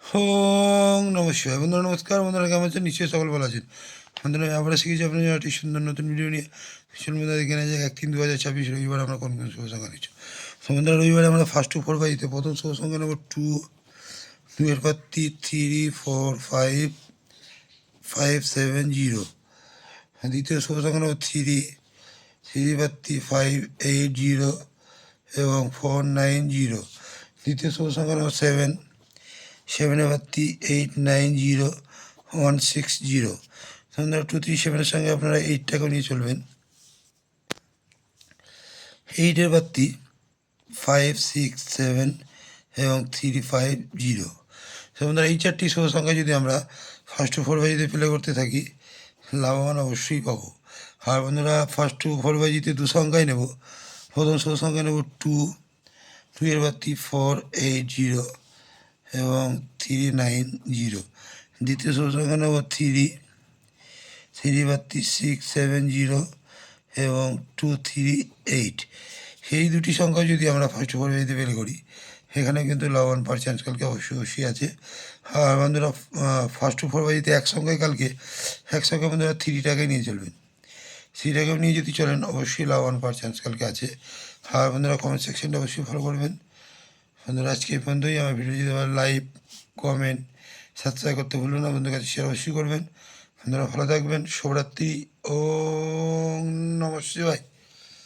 ওং নমঃ শিবায়। বন্ধুরা নমস্কার। বন্ধুরা কেমন আছেন? নিশ্চয়ই সকল ভালো আছেন। বন্ধুরা আমরা শিখেছি আপনার জন্য একটি সুন্দর নতুন ভিডিও নিয়ে। ভীষণ বন্ধুরা দেখে নেওয়া যাক 1/3/2026 রবিবার আমরা কোন কোন শুভ সংখ্যা নিচ্ছি। তো বন্ধুরা রবিবারে আমরা 1 to 4 বাজিতে প্রথম শুভ সংখ্যা নেব 2, 2 এর পর 3, 4, 5, 5, 7, 0। দ্বিতীয় শুভ সংখ্যা নেব 3, 3 এর পর 5, 8, 0 এবং 4, 9, 0। দ্বিতীয় শুভ সংখ্যা নেব 7, 7 এর পর 8, 9, 0, 1, 6, 0। বন্ধুরা 2, 3, 7-এর সঙ্গে আপনারা 8টাকেও নিয়ে চলবেন। 8 এর পর 5, 6, 7 এবং 3, 5, 0। বন্ধুরা এই 4টি শুভ সংখ্যা যদি আমরা 1 to 4 বাজিতে প্লে করতে থাকি লাভবান অবশ্যই পাবো। আর বন্ধুরা 1 to 4 বাজিতে 2 সংখ্যাই নেব। প্রথম শুভ সংখ্যা নেব 2, 2 এর পর 4, 8, 0 এবং 3, 9, 0। দ্বিতীয় শুভ সংখ্যা নেব 3, 3 এর পর 6, 7, 0 এবং 2, 3, 8। এই দুটি সংখ্যা যদি আমরা 1 to 4 বাজিতে বের করি এখানে কিন্তু লাভবান পাওয়ার চান্স কালকে অবশ্যই আছে। আর বন্ধুরা 1 to 4 বাজিতে এক সংখ্যায় কালকে এক সংখ্যা বন্ধুরা 3টাকে নিয়ে চলবেন। 3টাকেও নিয়ে যদি চলেন অবশ্যই লাভবান পাওয়ার চান্স কালকে আছে। আর বন্ধুরা কমেন্ট সেকশনটা অবশ্যই ফলো করবেন। বন্ধুরা আজকে এই পর্যন্তই। আমার ভিডিও যদি ভালো লাইক, কমেন্ট, সাবস্ক্রাইব করতে ভুলবেন না। বন্ধুর কাছে শেয়ার অবশ্যই করবেন। বন্ধুরা ভালো থাকবেন। শুভরাত্রি। ওম নমঃ শিবায়।